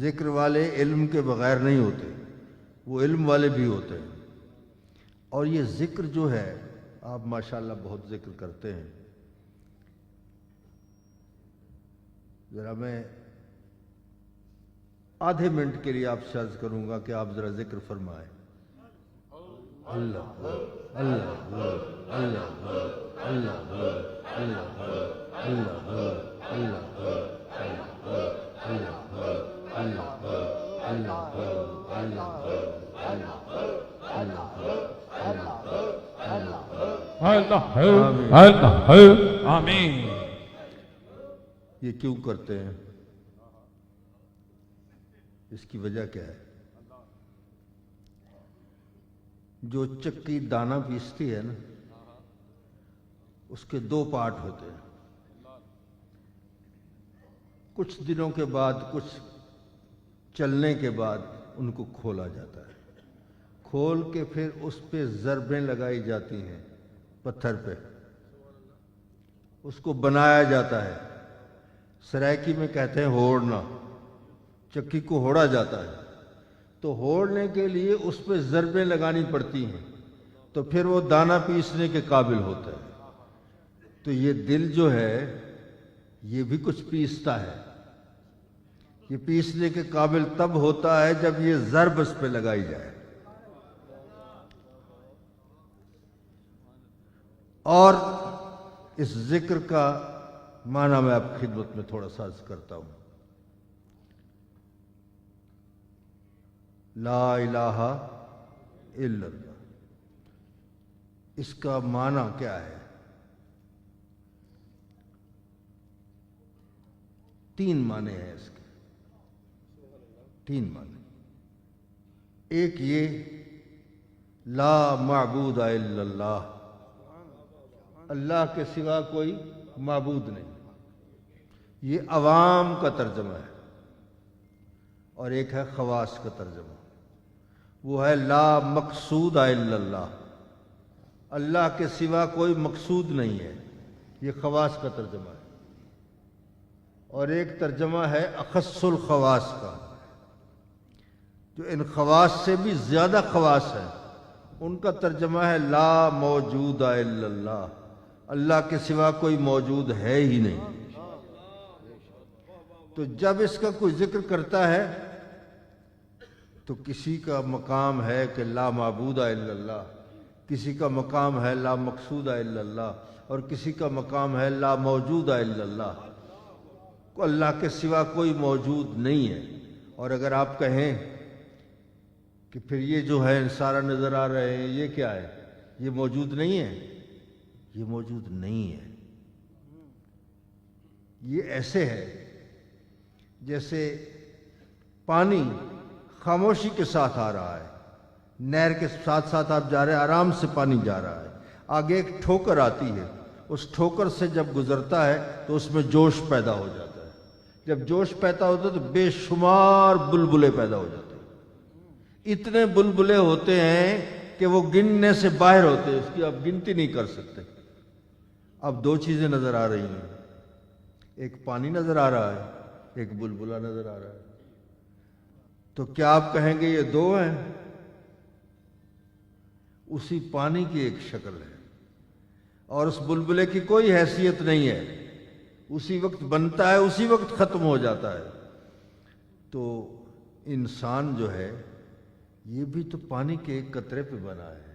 ذکر والے علم کے بغیر نہیں ہوتے، وہ علم والے بھی ہوتے ہیں۔ اور یہ ذکر جو ہے، آپ ماشاءاللہ بہت ذکر کرتے ہیں، ذرا میں آدھے منٹ کے لیے آپ سے عرض کروں گا کہ آپ ذرا ذکر فرمائیں۔ اللہ اللہ اللہ اللہ اللہ آمین۔ یہ کیوں کرتے ہیں؟ اس کی وجہ کیا ہے؟ جو چکی دانہ پیستی ہے نا، اس کے دو پارٹ ہوتے ہیں۔ کچھ دنوں کے بعد، کچھ چلنے کے بعد ان کو کھولا جاتا ہے، کھول کے پھر اس پہ ضربیں لگائی جاتی ہیں، پتھر پہ اس کو بنایا جاتا ہے۔ سرائکی میں کہتے ہیں ہوڑنا، چکی کو ہوڑا جاتا ہے۔ تو ہوڑنے کے لیے اس پہ ضربیں لگانی پڑتی ہیں، تو پھر وہ دانہ پیسنے کے قابل ہوتا ہے۔ تو یہ دل جو ہے یہ بھی کچھ پیستا ہے، یہ پیسنے کے قابل تب ہوتا ہے جب یہ ضرب اس پہ لگائی جائے۔ اور اس ذکر کا معنی میں آپ کی خدمت میں تھوڑا سا عرض کرتا ہوں۔ لا الہ الا اللہ، اس کا معنی کیا ہے؟ تین معنی ہیں اس کے، تین معنی۔ ایک یہ لا معبود الا اللہ، اللہ کے سوا کوئی معبود نہیں، یہ عوام کا ترجمہ ہے۔ اور ایک ہے خواص کا ترجمہ، وہ ہے لا مقصود الا اللہ، اللہ کے سوا کوئی مقصود نہیں ہے، یہ خواص کا ترجمہ ہے۔ اور ایک ترجمہ ہے اخص الخواص کا، جو ان خواص سے بھی زیادہ خواص ہیں، ان کا ترجمہ ہے لا موجود الا اللہ، اللہ کے سوا کوئی موجود ہے ہی نہیں۔ تو جب اس کا کوئی ذکر کرتا ہے تو کسی کا مقام ہے کہ لا معبود الا اللہ، کسی کا مقام ہے لا مقصود الا اللہ، اور کسی کا مقام ہے لا موجود الا اللہ، اللہ کے سوا کوئی موجود نہیں ہے۔ اور اگر آپ کہیں کہ پھر یہ جو ہے سارا نظر آ رہے ہیں یہ کیا ہے، یہ موجود نہیں ہے، یہ موجود نہیں ہے۔ یہ ایسے ہے جیسے پانی خاموشی کے ساتھ آ رہا ہے، نہر کے ساتھ ساتھ آپ جا رہے ہیں، آرام سے پانی جا رہا ہے، آگے ایک ٹھوکر آتی ہے، اس ٹھوکر سے جب گزرتا ہے تو اس میں جوش پیدا ہو جاتا ہے، جب جوش پیدا ہوتا ہے تو بے شمار بلبلے پیدا ہو جاتے ہیں، اتنے بلبلے ہوتے ہیں کہ وہ گننے سے باہر ہوتے ہیں، اس کی آپ گنتی نہیں کر سکتے۔ اب دو چیزیں نظر آ رہی ہیں، ایک پانی نظر آ رہا ہے، ایک بلبلا نظر آ رہا ہے۔ تو کیا آپ کہیں گے یہ دو ہیں؟ اسی پانی کی ایک شکل ہے، اور اس بلبلے کی کوئی حیثیت نہیں ہے، اسی وقت بنتا ہے اسی وقت ختم ہو جاتا ہے۔ تو انسان جو ہے یہ بھی تو پانی کے ایک قطرے پہ بنا ہے،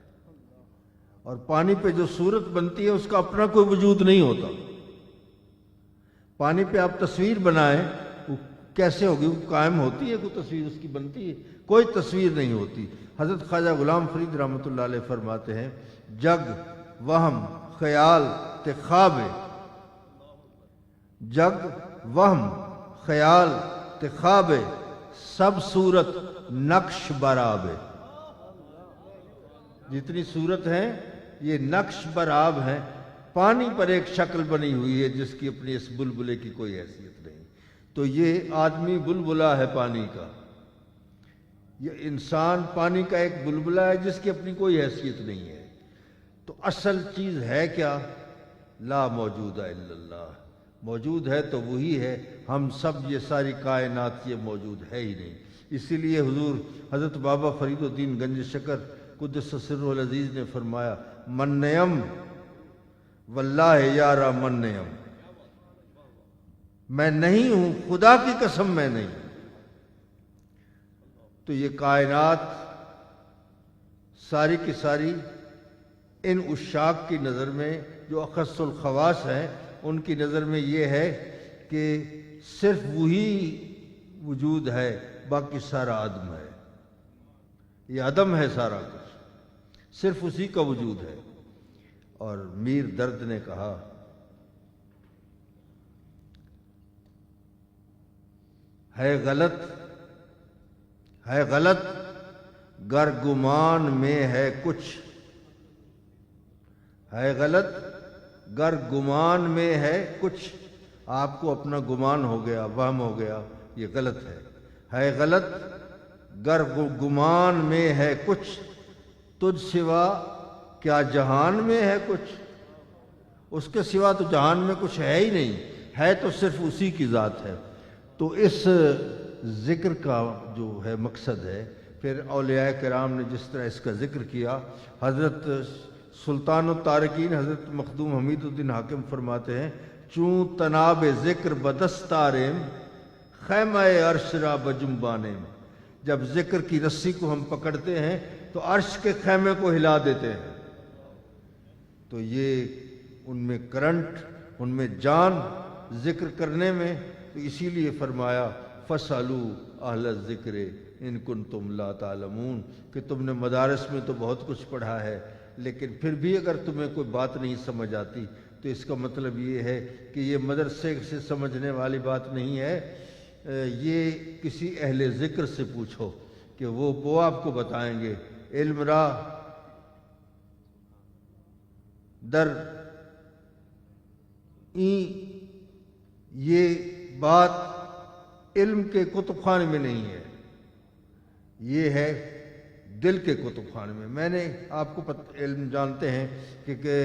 اور پانی پہ جو صورت بنتی ہے اس کا اپنا کوئی وجود نہیں ہوتا۔ پانی پہ آپ تصویر بنائیں، وہ کیسے ہوگی؟ وہ قائم ہوتی ہے کوئی تصویر اس کی بنتی ہے؟ کوئی تصویر نہیں ہوتی۔ حضرت خواجہ غلام فرید رحمۃ اللہ علیہ فرماتے ہیں جگ وہم خیال تے خواب، جگ وہم خیال تے خواب، سب صورت نقش برآب۔ جتنی صورت ہیں یہ نقش برآب ہیں، پانی پر ایک شکل بنی ہوئی ہے جس کی اپنی اس بلبلے کی کوئی حیثیت نہیں۔ تو یہ آدمی بلبلا ہے پانی کا، یہ انسان پانی کا ایک بلبلا ہے جس کی اپنی کوئی حیثیت نہیں ہے۔ تو اصل چیز ہے کیا؟ لا موجود الا اللہ، موجود ہے تو وہی ہے، ہم سب یہ ساری کائنات یہ موجود ہے ہی نہیں۔ اسی لیے حضور حضرت بابا فرید الدین گنج شکر قدس سرہ العزیز نے فرمایا من نیم واللہ یارا من نیم، میں نہیں ہوں، خدا کی قسم میں نہیں۔ تو یہ کائنات ساری کی ساری ان عشاق کی نظر میں جو اخص الخواص ہیں ان کی نظر میں یہ ہے کہ صرف وہی وجود ہے، باقی سارا عدم ہے، یہ عدم ہے سارا کچھ، صرف اسی کا وجود ہے۔ اور میر درد نے کہا ہے غلط گر گمان میں ہے کچھ، ہے غلط گر گمان میں ہے کچھ، آپ کو اپنا گمان ہو گیا، وہم ہو گیا، یہ غلط ہے غلط گر گمان میں ہے کچھ، تجھ سوا کیا جہان میں ہے کچھ، اس کے سوا تو جہان میں کچھ ہے ہی نہیں، ہے تو صرف اسی کی ذات ہے۔ تو اس ذکر کا جو ہے مقصد ہے، پھر اولیاء کرام نے جس طرح اس کا ذکر کیا، حضرت سلطان الطارقین حضرت مخدوم حمید الدین حاکم فرماتے ہیں چون تناب ذکر بدستاریم خیمہ عرش را بجنبانیم، جب ذکر کی رسی کو ہم پکڑتے ہیں تو عرش کے خیمے کو ہلا دیتے ہیں۔ تو یہ ان میں کرنٹ، ان میں جان ذکر کرنے میں، تو اسی لیے فرمایا فَاسْأَلُوا أَهْلَ الذِّكْرِ إِن كُنتُمْ لَا تَعْلَمُونَ، کہ تم نے مدارس میں تو بہت کچھ پڑھا ہے، لیکن پھر بھی اگر تمہیں کوئی بات نہیں سمجھ آتی تو اس کا مطلب یہ ہے کہ یہ مدرسے سے سمجھنے والی بات نہیں ہے، یہ کسی اہل ذکر سے پوچھو کہ وہ آپ کو بتائیں گے۔ علم را در یہ بات علم کے کتب خانے میں نہیں ہے، یہ ہے دل کے کتب خانے میں۔ میں نے آپ کو علم جانتے ہیں کہ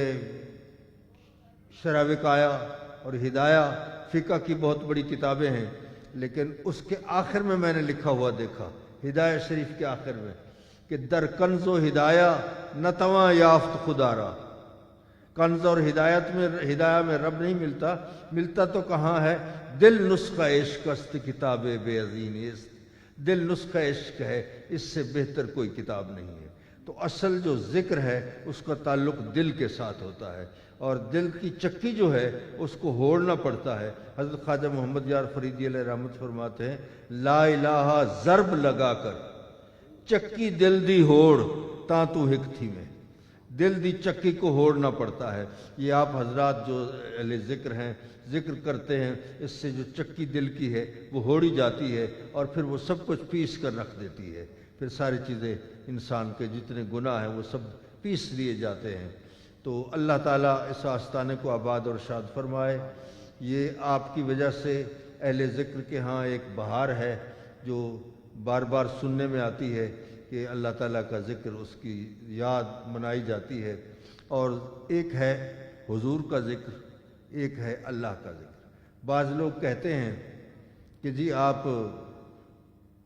شرح وقایہ اور ہدایہ فقہ کی بہت بڑی کتابیں ہیں، لیکن اس کے آخر میں نے لکھا ہوا دیکھا، ہدایہ شریف کے آخر میں، کہ در کنز و ہدایہ نتواں یافت خدا را، کنز اور ہدایہ میں رب نہیں ملتا تو کہاں ہے؟ دل نسخہ عشق است کتاب بے عظیم است، دل نسخہ عشق ہے، اس سے بہتر کوئی کتاب نہیں ہے۔ تو اصل جو ذکر ہے اس کا تعلق دل کے ساتھ ہوتا ہے، اور دل کی چکی جو ہے اس کو ہوڑنا پڑتا ہے۔ حضرت خواجہ محمد یار فریدی علیہ رحمت فرماتے ہیں لا الہ ضرب لگا کر چکی دل دی ہوڑ تاں تو ہک تھی میں، دل دی چکی کو ہوڑنا پڑتا ہے۔ یہ آپ حضرات جو اہل ذکر ہیں ذکر کرتے ہیں، اس سے جو چکی دل کی ہے وہ ہوڑی جاتی ہے، اور پھر وہ سب کچھ پیس کر رکھ دیتی ہے، پھر ساری چیزیں انسان کے جتنے گناہ ہیں وہ سب پیس لیے جاتے ہیں۔ تو اللہ تعالیٰ اس آستانے کو آباد اور شاد فرمائے۔ یہ آپ کی وجہ سے اہل ذکر کے ہاں ایک بہار ہے جو بار بار سننے میں آتی ہے کہ اللہ تعالیٰ کا ذکر، اس کی یاد منائی جاتی ہے، اور ایک ہے حضور کا ذکر، ایک ہے اللہ کا ذکر۔ بعض لوگ کہتے ہیں کہ جی آپ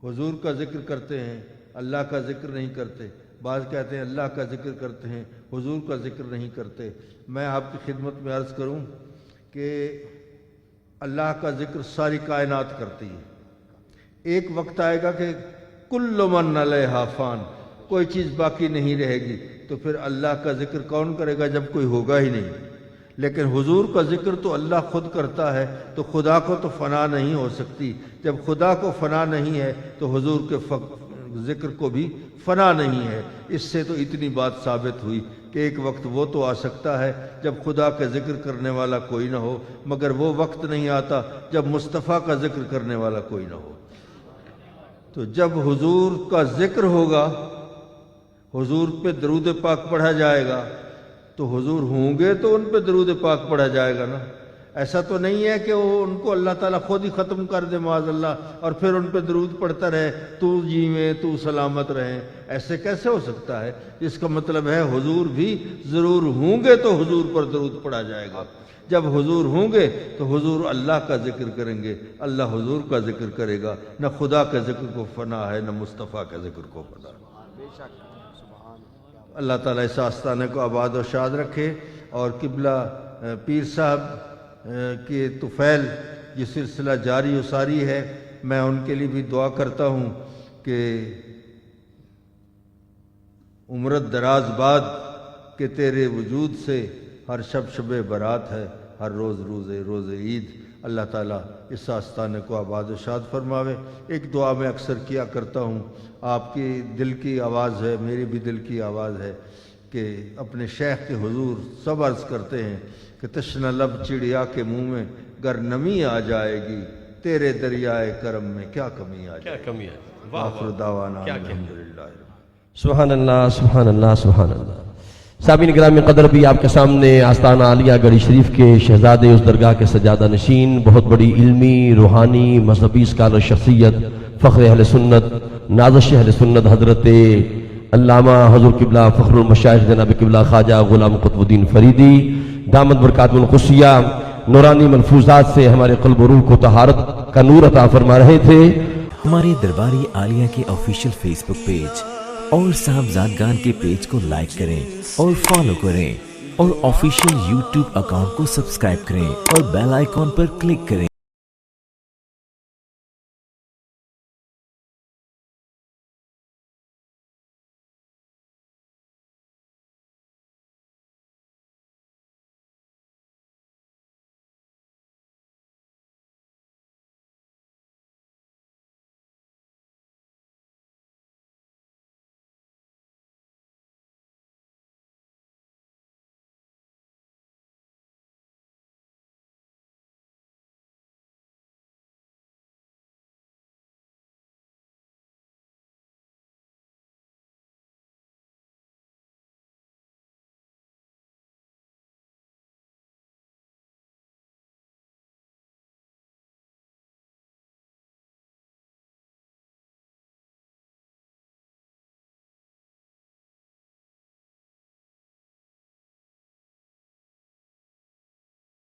حضور کا ذکر کرتے ہیں، اللہ کا ذکر نہیں کرتے، بعض کہتے ہیں اللہ کا ذکر کرتے ہیں، حضور کا ذکر نہیں کرتے۔ میں آپ کی خدمت میں عرض کروں کہ اللہ کا ذکر ساری کائنات کرتی ہے۔ ایک وقت آئے گا کہ کل من علیہا فان، کوئی چیز باقی نہیں رہے گی، تو پھر اللہ کا ذکر کون کرے گا جب کوئی ہوگا ہی نہیں۔ لیکن حضور کا ذکر تو اللہ خود کرتا ہے، تو خدا کو تو فنا نہیں ہو سکتی۔ جب خدا کو فنا نہیں ہے تو حضور کے ذکر کو بھی فنا نہیں ہے۔ اس سے تو اتنی بات ثابت ہوئی کہ ایک وقت وہ تو آ سکتا ہے جب خدا کا ذکر کرنے والا کوئی نہ ہو، مگر وہ وقت نہیں آتا جب مصطفیٰ کا ذکر کرنے والا کوئی نہ ہو۔ تو جب حضور کا ذکر ہوگا، حضور پہ درود پاک پڑھا جائے گا، تو حضور ہوں گے تو ان پہ درود پاک پڑھا جائے گا نا۔ ایسا تو نہیں ہے کہ وہ ان کو اللہ تعالیٰ خود ہی ختم کر دے معاذ اللہ، اور پھر ان پہ درود پڑھتا رہے، تو جیویں تو سلامت رہے۔ ایسے کیسے ہو سکتا ہے؟ اس کا مطلب ہے حضور بھی ضرور ہوں گے تو حضور پر درود پڑھا جائے گا۔ جب حضور ہوں گے تو حضور اللہ کا ذکر کریں گے، اللہ حضور کا ذکر کرے گا، نہ خدا کے ذکر کو فنا ہے نہ مصطفیٰ کے ذکر کو فنا ہے۔ اللہ تعالیٰ اس آستانے کو آباد و شاد رکھے، اور قبلہ پیر صاحب کے طفیل یہ سلسلہ جاری و ساری ہے، میں ان کے لیے بھی دعا کرتا ہوں کہ عمرت دراز بعد کہ تیرے وجود سے ہر شب شب برات ہے، ہر روز روز عید۔ اللہ تعالیٰ اس آستانے کو آباد و شاد فرماوے۔ ایک دعا میں اکثر کیا کرتا ہوں، آپ کی دل کی آواز ہے، میری بھی دل کی آواز ہے کہ اپنے شیخ کے حضور سب عرض کرتے ہیں کہ تشنہ لب چڑیا کے منہ میں گر نمی آ جائے گی، تیرے دریائے کرم میں کیا کمی آ جائے گی۔ کیا کمی ہے؟ آخر دعوانا الحمدللہ۔ سبحان اللہ، سبحان اللہ، سبحان اللہ۔ سامعین گرامی قدر، بھی آپ کے سامنے آستانہ عالیہ گڑھی شریف کے شہزادے اس درگاہ کے سجادہ نشین، بہت بڑی علمی، روحانی، مذہبی اسکالر شخصیت، فخر اہل سنت، نازش اہل سنت، حضرت علامہ حضور قبلہ فخر المشائخ جناب قبلہ خواجہ غلام قطب الدین فریدی دامت برکاتہم القدسیہ نورانی ملفوظات سے ہمارے قلب و روح کو طہارت کا نور عطا فرما رہے تھے۔ ہمارے درباری عالیہ کے آفیشیل فیس بک پیج اور صاحبزادگان کے پیج کو لائک کریں اور فالو کریں، اور آفیشیل یوٹیوب اکاؤنٹ کو سبسکرائب کریں اور بیل آئیکن پر کلک کریں۔